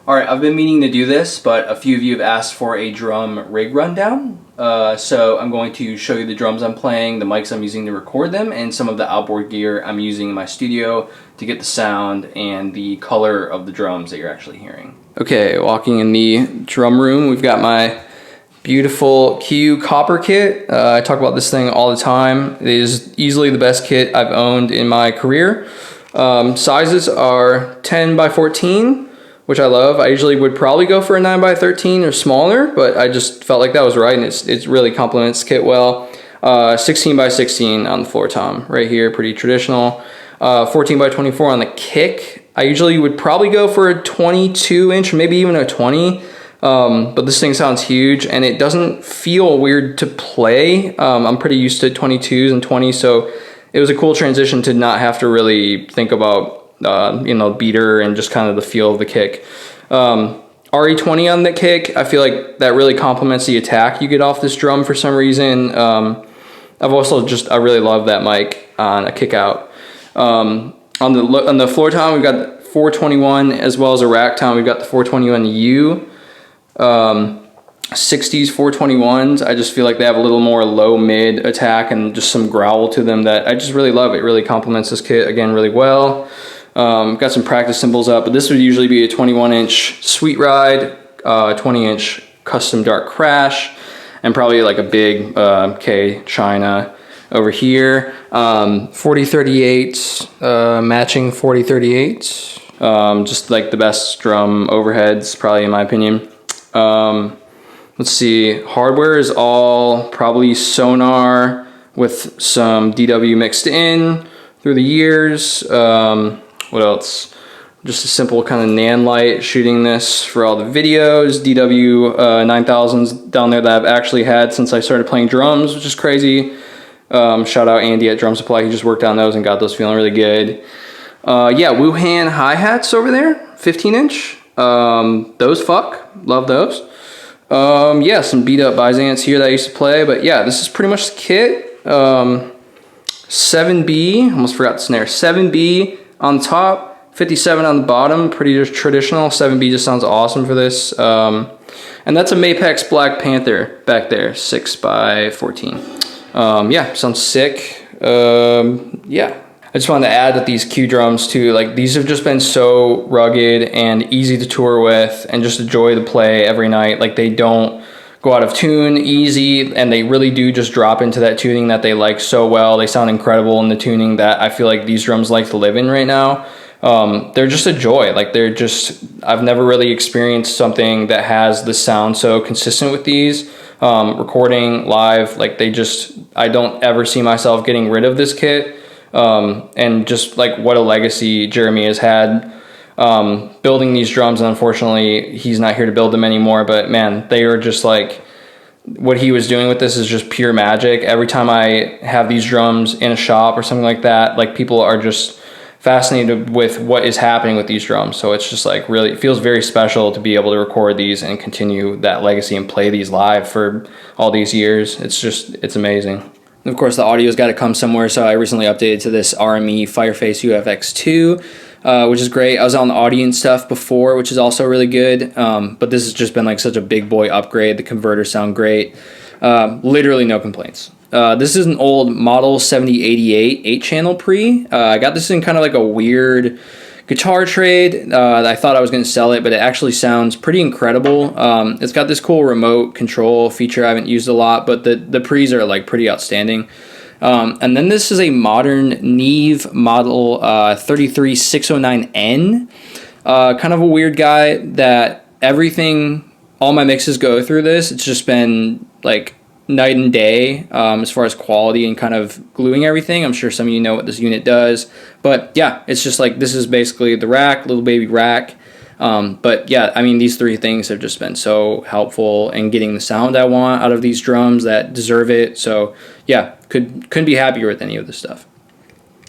Alright, I've been meaning to do this, but a few of you have asked for a drum rig rundown. So I'm going to show you the drums I'm playing, the mics I'm using to record them, and some of the outboard gear I'm using in my studio to get the sound and the color of the drums that you're actually hearing. Okay, walking in the drum room, we've got my beautiful Q copper kit. I talk about this thing all the time. It is easily the best kit I've owned in my career. Sizes are 10 by 14. Which I love. I usually would probably go for a 9 by 13 or smaller, but I just felt like that was right, and it really complements the kit well. 16 by 16 on the floor tom right here, pretty traditional. 14 by 24 on the kick. I usually would probably go for a 22 inch, maybe even a 20. But this thing sounds huge, and it doesn't feel weird to play. I'm pretty used to 22s and 20s, so it was a cool transition to not have to really think about beater and just kind of the feel of the kick. RE20 on the kick, I feel like that really complements the attack you get off this drum for some reason. I really love that mic on a kick out. On the floor tom, we've got the 421 as well as a rack tom. We've got the 421U. 60s 421s, I just feel like they have a little more low mid attack and just some growl to them that I just really love. It really complements this kit again really well. Got some practice cymbals up, but this would usually be a 21 inch Sweet Ride, 20 inch custom Dark Crash, and probably like a big K China over here. 4038s, matching 4038s. Just like the best drum overheads, probably in my opinion. Let's see, hardware is all probably Sonar with some DW mixed in through the years. What else? Just a simple kind of Nan light shooting this for all the videos. DW 9000s down there that I've actually had since I started playing drums, which is crazy. Shout out Andy at Drum Supply. He just worked on those and got those feeling really good. Yeah, Wuhan hi-hats over there, 15 inch. Those love those. Yeah, some beat up Byzance here that I used to play, but yeah, this is pretty much the kit. 7B, almost forgot the snare. 7B on the top, 57 on the bottom, pretty just traditional. 7B just sounds awesome for this. And that's a Mapex Black Panther back there, 6 by 14. Yeah, sounds sick. Yeah. I just wanted to add that these Q drums too, like these have just been so rugged and easy to tour with and just a joy to play every night. Like they don't go out of tune easy, and they really do just drop into that tuning that they like so well. They sound incredible in the tuning that I feel like these drums like to live in right now. They're just a joy. Like I've never really experienced something that has the sound so consistent with these. Recording live, like I don't ever see myself getting rid of this kit. And just like what a legacy Jeremy has had building these drums, and unfortunately he's not here to build them anymore, but man, they are just like, what he was doing with this is just pure magic. Every time I have these drums in a shop or something like that, like people are just fascinated with what is happening with these drums. So it's just like really, it feels very special to be able to record these and continue that legacy and play these live for all these years. It's amazing. Of course, the audio's got to come somewhere, so I recently updated to this RME Fireface UFX2, which is great. I was on the audience stuff before, which is also really good, but this has just been like such a big boy upgrade. The converters sound great. Literally no complaints. This is an old Model 7088 8-channel pre. I got this in kind of like a weird guitar trade. I thought I was going to sell it, but it actually sounds pretty incredible. It's got this cool remote control feature I haven't used a lot, but the pre's are like pretty outstanding. And then this is a modern Neve Model 33609N. Kind of a weird guy that all my mixes go through this. It's just been like night and day as far as quality and kind of gluing everything. I'm sure some of you know what this unit does, but yeah, it's just like, this is basically the rack, little baby rack. But yeah, I mean, these three things have just been so helpful in getting the sound I want out of these drums that deserve it. So yeah, couldn't be happier with any of this stuff.